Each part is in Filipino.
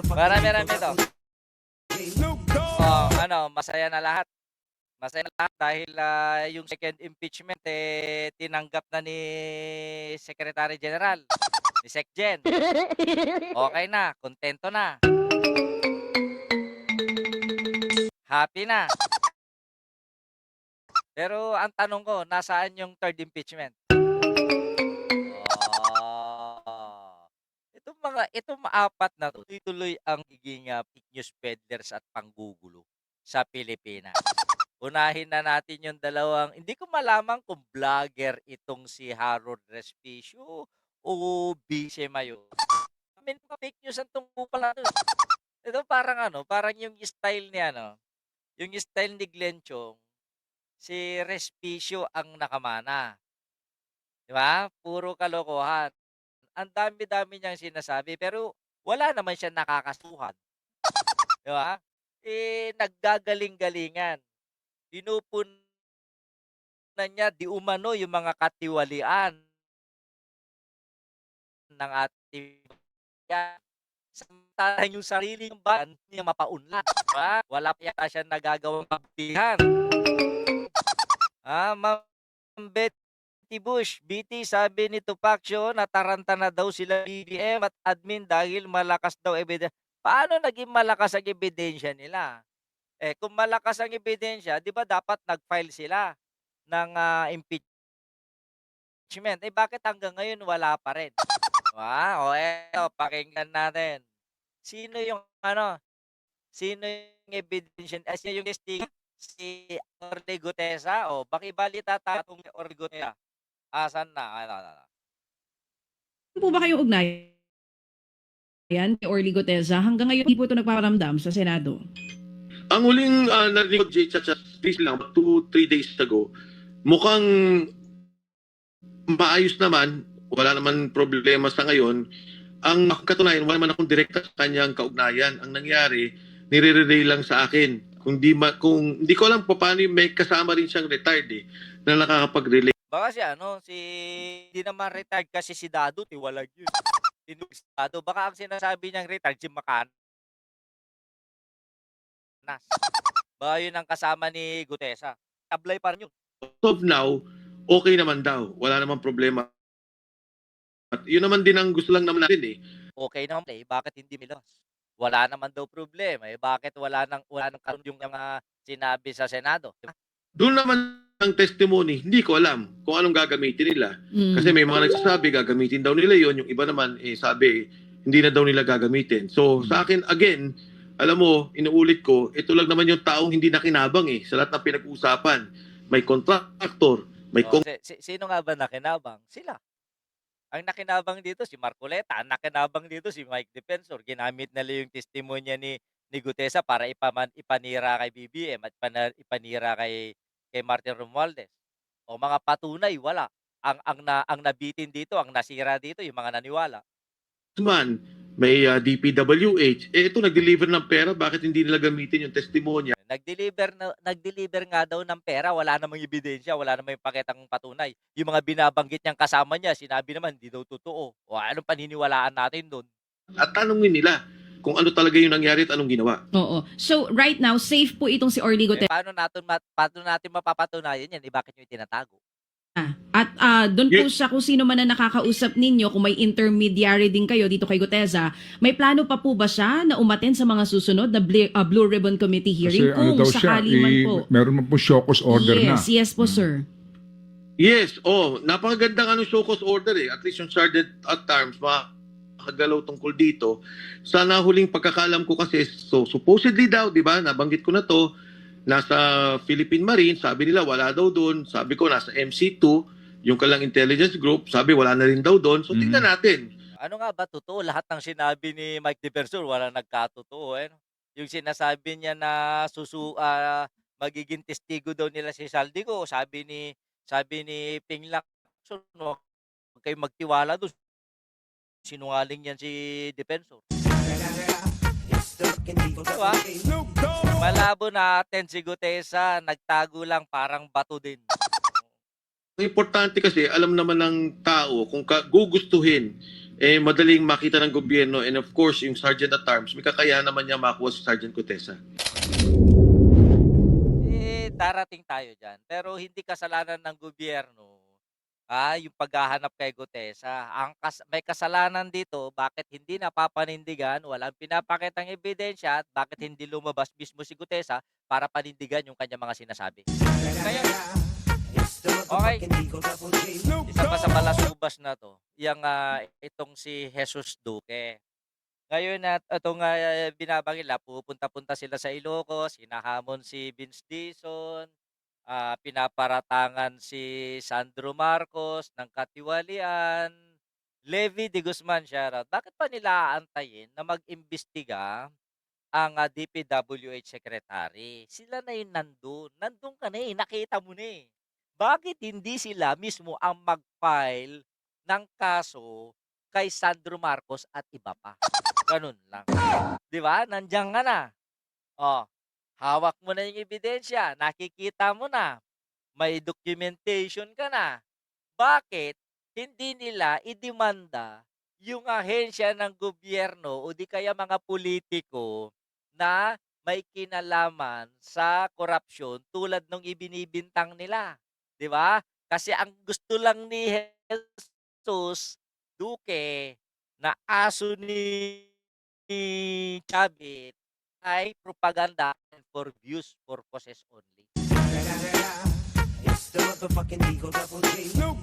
Marami-rami 'to. Oh, ano, masaya na lahat. Masaya na lahat dahil, yung second impeachment, tinanggap na ni Secretary General, ni SecGen. Okey na, kuntento na, happy na. Pero ang tanong ko, nasaan yung third impeachment? Oh, itong apat na 'to, tuloy-tuloy ang nagiging, fake news peddlers at panggugulo sa Pilipinas. Unahin na natin yung dalawang hindi ko malaman kung vlogger itong si Harold Respicio o Vice Mayor. I mean, fake news ang tungkol na 'to, eh. Ito parang ano, parang yung style ni ano, yung style ni Glenn Chong, si Respicio ang nakamana, 'di ba? Puro kalokohan. Ang dami-dami niyang sinasabi pero wala naman siyang nakakasuhan, 'di ba? Naggagaling-galingan. Pinupunan niya di umano yung mga katiwalian ng ating bayan. Samantalang yung sarili niyang bayan hindi niya mapaunlad, 'di ba? Wala pa yata siyang nagagawang kabutihan. Ma'am Betty Bush, BT sabi ni Tupaccio nataranta na daw sila BBM at admin dahil malakas daw paano naging malakas ang ebidensya nila? Kung malakas ang ebidensya, 'di ba dapat nag-file sila ng, impeachment, bakit hanggang ngayon wala pa rin? O eto pakinggan natin. Sino yung ano, sino yung ebidensya sino yung testigo? Si Orly Gutesa o bakibalita tayo kung Orly Gutesa. Asan na? Ano. Po ba kayong ugnayan kay Orly Gutesa? Hanggang ngayon hindi po ito nagpaparamdam sa Senado. Ang huling narinig ko, Jay, this lang, 2-3 days ago, mukhang maayos naman, wala naman problema sa ngayon. Ang katunayan, wala naman akong direkta sa kanyang kaugnayan. Ang nangyari, nire-relay lang sa akin. Kung hindi ko alam paano may kasama rin siyang retired na nakakapag-relay. Baka hindi naman retired kasi si Dado, tiwalag yun. Si Dado, baka ang sinasabi niyang retired si Macanas. Baka yun ang kasama ni Gutesa. Tablay pa rin yun. As of now, okay naman daw. Wala namang problema. At yun naman din ang gusto lang naman natin Okay naman bakit hindi milos? Wala naman daw problema, bakit wala nang karon yung mga sinabi sa Senado, 'di ba? Doon naman ang testimony, hindi ko alam kung anong gagamitin nila. Kasi may mga nagsasabi gagamitin daw nila yon, yung iba naman sabi hindi na daw nila gagamitin. So sa akin again, alam mo, inuulit ko, ito lang naman yung taong hindi nakinabang sa lahat ng pinag-uusapan. May contractor, may Sino nga ba nakinabang? Sila. Ang nakinabang dito si Marcoleta, ang nakinabang dito si Mike Defensor. Ginamit nila yung testimonya ni Gutesa para ipanira kay BBM at ipanira kay Martin Romualdez. O mga patunay, wala. Ang nabitin dito, ang nasira dito, yung mga naniwala. man, may DPWH, ito nag-deliver ng pera, bakit hindi nila gamitin yung testimonya? Nag-deliver nga daw ng pera, wala namang ebidensya, wala namang pakitang patunay. Yung mga binabanggit niyang kasama niya, sinabi naman hindi daw totoo. O anong paniniwalaan natin doon? At tanungin nila kung ano talaga yung nangyari at anong ginawa. Oo. So right now, safe po itong si Orly Gutesa. Paano natin mapapatunayan yan? Bakit niyo itinatago? At doon po sa kung sino man na nakakausap ninyo, kung may intermediary din kayo dito kay Gutesa, may plano pa po ba siya na umaten sa mga susunod na Blue Ribbon Committee hearing? Kasi ano daw siya, sakali man po. meron man po show cause order na. Yes po sir. Yes, napakagandang show cause order At least yung Sergeant at Arms, makagalaw tungkol dito. Sa nahuling pagkakalam ko kasi, so supposedly daw, di ba, nabanggit ko na to, nasa Philippine Marine, sabi nila wala daw doon. Sabi ko nasa MC2, yung kalang intelligence group, sabi wala na rin daw doon. So tingnan natin. Ano nga ba totoo? Lahat ng sinabi ni Mike Defensor, wala nagkatotoo. Yung sinasabi niya na magiging testigo daw nila si Saldico, sabi ni Ping Lacson, huwag kayong magtiwala doon. Sinungaling yan si Defensor. Diba? Malabo natin si Gutesa, nagtago lang parang bato din. Ang importante kasi, alam naman ng tao kung gugustuhin madaling makita ng gobyerno, and of course, yung Sergeant at Arms, may kakayahan naman niya makuha si Sergeant Cotesa. Darating tayo diyan. Pero hindi kasalanan ng gobyerno, yung paghahanap kay Gutesa. May kasalanan dito, bakit hindi napapanindigan, walang pinapakitang ebidensya, at bakit hindi lumabas mismo si Gutesa para panindigan yung kanyang mga sinasabi. Ngayon, okay, isa pa sa balasubas na 'to, itong si Jesus Duque. Ngayon at itong, binabanggit nila pupunta-punta sila sa Ilocos, hinahamon si Vince Dizon, pinaparatangan si Sandro Marcos ng katiwalian, Levi de Guzman, shoutout. Bakit pa nila aantayin na mag-imbestiga ang, DPWH secretary? Sila na yung nandun ka na, eh, nakita mo na, eh. Bakit hindi sila mismo ang mag-file ng kaso kay Sandro Marcos at iba pa? Ganun lang. 'Di ba, nandiyan ka na. Oh, hawak mo na yung ebidensya, nakikita mo na, may documentation ka na. Bakit hindi nila idemanda yung ahensya ng gobyerno o di kaya mga politiko na may kinalaman sa korupsyon tulad nung ibinibintang nila, 'di ba? Kasi ang gusto lang ni Jesus Duque na aso ni Chavit ay propaganda and for views purposes only.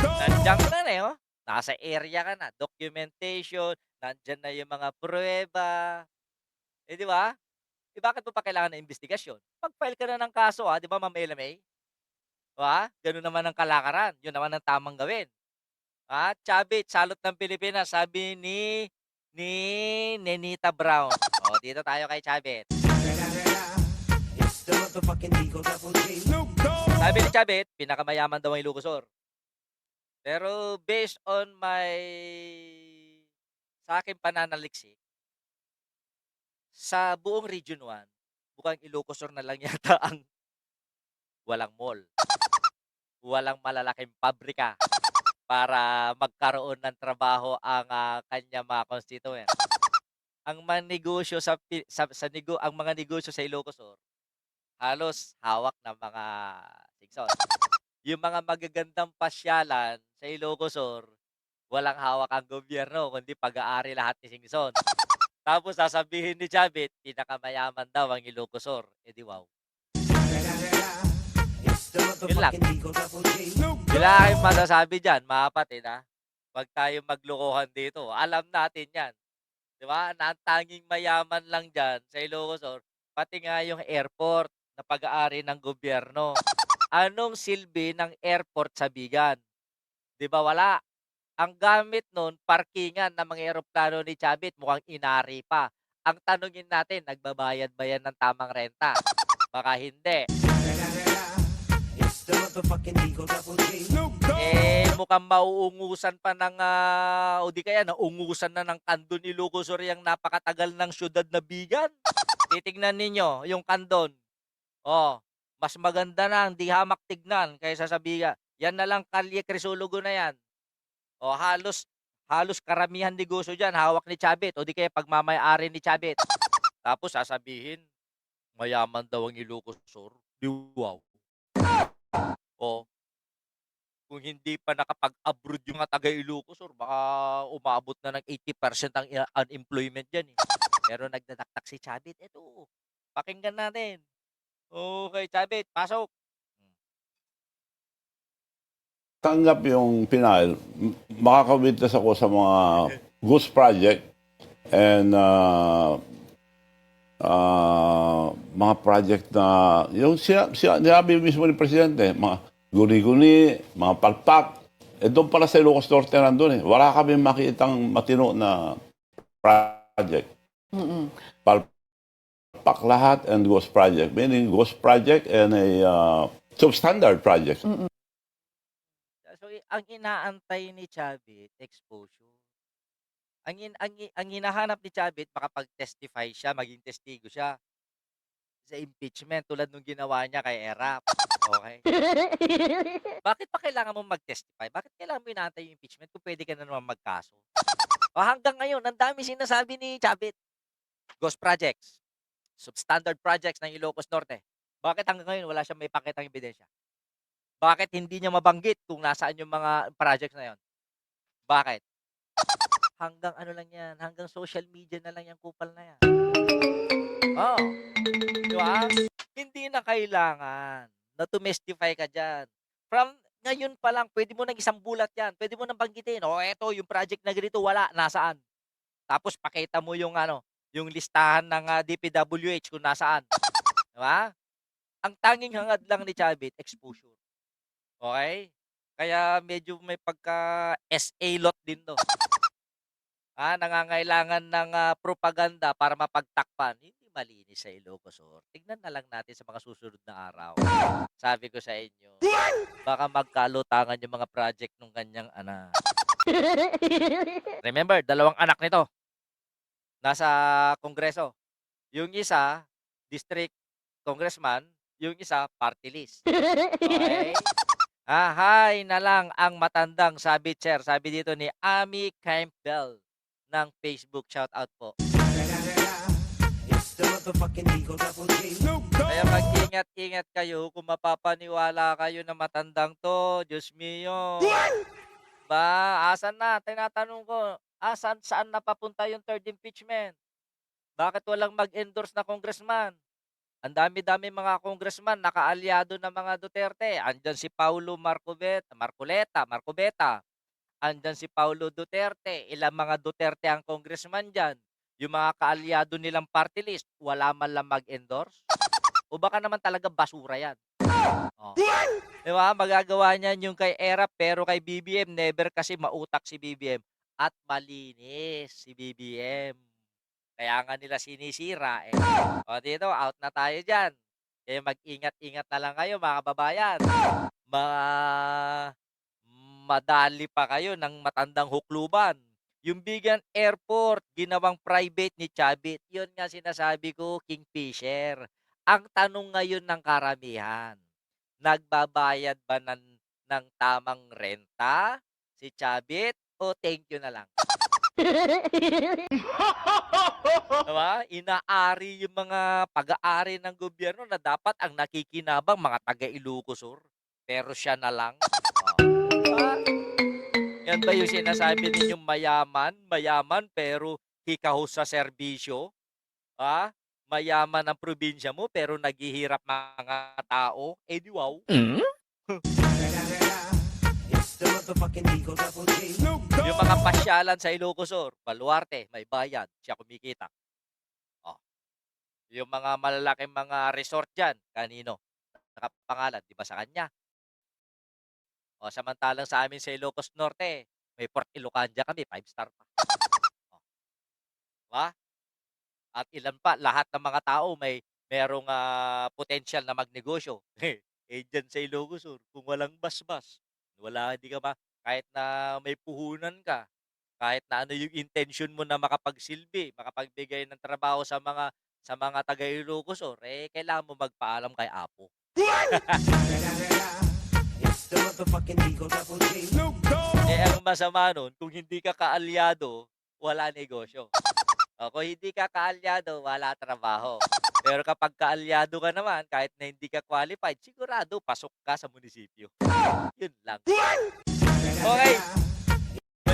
Nandiyan ka na, eh, oh. Nasa area ka na, documentation, nandiyan na yung mga pruweba. Eh, di ba? Eh, bakit mo pa kailangan ng investigasyon? Mag-file ka na ng kaso, 'di ba, Ma'am LMA? 'Di ba? Gano'n naman ang kalakaran, 'yun naman ang tamang gawin. Chavit, salot ng Pilipinas, sabi ni Nenita Brown. Oh, dito tayo kay Chavit. Sabi ni Chavit, pinakamayaman daw ang Ilocosur. Pero based on sa aking pananaliksik, sa buong Region 1, mukhang Ilocosur na lang yata ang walang mall, walang malalaking pabrika para magkaroon ng trabaho ang, kanyang mga constituent. Ang mga negosyo ang mga negosyo sa Ilocosur, halos hawak ng mga Singson. Yung mga magagandang pasyalan sa Ilocosur, walang hawak ang gobyerno kundi pag-aari lahat ni Singson. Tapos sasabihin ni Chavit, pinakamayaman daw ang Ilocosur. Eh di wow. Yun lang. Wala akong masasabi dyan, mga kapatid, ha. Huwag tayong maglokohan dito. Alam natin yan. Di ba? Na ang tanging mayaman lang dyan sa Ilocosur, pati nga yung airport na pag-aari ng gobyerno. Anong silbi ng airport sa Bigan? Di ba wala? Ang gamit nun, parkingan ng mga eroplano ni Chavit, mukhang inari pa. Ang tanungin natin, nagbabayad ba yan ng tamang renta? Baka hindi. Mukhang mauungusan pa ng, o di kaya naungusan na ng kandon ni Ilocosur yung napakatagal ng syudad na Bigan. Titignan ninyo yung kandon. Oh, mas maganda na, hindi hamak tignan kaysa sa Bigan. Yan na lang Kalye Crisologo na yan. O halos karamihan negosyo diyan hawak ni Chavit o di kaya pagmamay-ari ni Chavit. Tapos sasabihin, mayaman daw ang Ilocosur. Di wow. O, kung hindi pa nakapag-abroad yung mga taga Ilocosur, baka umabot na ng 80% ang unemployment diyan, eh. Pero nagdadakdak si Chavit. Eto, pakinggan natin. Okay, Chavit, pasok. Tanggap yung final, makaka-witness ako sa mga Goose Project and mga project na yung sinabi mismo ni Presidente, mga guni-guni, mga palpak. Doon pala sa Ilocos Norte nandun eh. Wala kami makitang matino na project. Palpak lahat and Ghost Project. Meaning Ghost Project and a substandard project. So, ang inaantay ni Chavit, exposure. Ang hinahanap ni Chavit, makapag-testify siya, maging testigo siya sa impeachment tulad nung ginawa niya kay Erap. Okay? Bakit pa kailangan mo mag-testify? Bakit kailangan mo inaantay yung impeachment kung pwede ka na naman magkaso? O hanggang ngayon, ang dami sinasabi ni Chavit. Ghost projects, substandard projects ng Ilocos Norte. Bakit hanggang ngayon wala siyang maipakitang ebidensya? Bakit hindi niya mabanggit kung nasaan yung mga projects na yon? Bakit? Hanggang ano lang yan, hanggang social media na lang yung kupal na yan. Oh, di ba? Hindi na kailangan na tumestify ka dyan. From ngayon pa lang, pwede mo nang isang bulat yan. Pwede mo nang banggitin, oh, eto, yung project na ganito, wala, nasaan? Tapos pakita mo yung ano, yung listahan ng DPWH kung nasaan. Di ba? Ang tanging hangad lang ni Chavit, exposure. Okay? Kaya medyo may pagka-SA lot din to. Nangangailangan ng propaganda para mapagtakpan. Hindi malinis sa Ilocos Sur. Tignan na lang natin sa mga susunod na araw. Sabi ko sa inyo, baka magkalutangan yung mga project ng kanyang anak. Remember, 2 anak nito nasa Kongreso. Yung isa, district congressman, yung isa, party list. Okay? Hay na lang ang matandang sabi, Chair. Sabi dito ni Amy Campbell ng Facebook. Shout out po. Kaya mag-ingat-ingat kayo kung mapapaniwala kayo na matandang to. Diyos mio. Ba, asan na? Tinatanong ko, saan napapunta yung third impeachment? Bakit walang mag-endorse na congressman? Ang dami-dami mga congressman nakaalyado ng mga Duterte. Andyan si Paulo Marcoleta. Andyan si Paulo Duterte. Ilang mga Duterte ang congressman dyan. Yung mga kaalyado nilang party list, wala man lang mag-endorse? O baka naman talaga basura yan? Oh. Diba? Magagawa niyan yung kay ERA pero kay BBM, never kasi mautak si BBM. At malinis si BBM. Kaya nga nila sinisira eh. O dito, out na tayo dyan. Kaya mag-ingat-ingat na lang kayo mga kababayan. Madali pa kayo ng matandang hukluban. Yung Bigan Airport, ginawang private ni Chavit. Yun nga sinasabi ko, Kingfisher. Ang tanong ngayon ng karamihan, nagbabayad ba ng tamang renta si Chavit o thank you na lang? Diba? Inaari yung mga pag-aari ng gobyerno na dapat ang nakikinabang mga taga Ilocos Sur. Pero siya na lang. Diba? Yan ba yung sinasabi ninyong mayaman pero hikaho sa serbisyo? Mayaman ang probinsya mo pero naghihirap mga tao? Eh di wow. Yung mga pasyalan sa Ilocos Sur, Baluarte, may bayad, siya kumikita. Yung mga malalaking mga resort dyan, kanino? Nakapangalan, di ba sa kanya? Samantalang sa amin sa Ilocos Norte, may Port Ilocandia kami, 5-star pa. Diba? At ilan pa, lahat ng mga tao merong potential na magnegosyo. Dyan sa Ilocos Sur, kung walang basbas, hindi ka ba, kahit na may puhunan ka, kahit na ano yung intention mo na makapagsilbi, makapagbigay ng trabaho sa mga taga Ilocos Sur, kailangan mo magpaalam kay Apo. Ang masama nun, kung hindi ka kaalyado, wala negosyo. Kung hindi ka kaalyado, wala trabaho. Pero kapag kaalyado ka naman, kahit na hindi ka qualified, sigurado pasok ka sa munisipyo. Yun lang. Okay.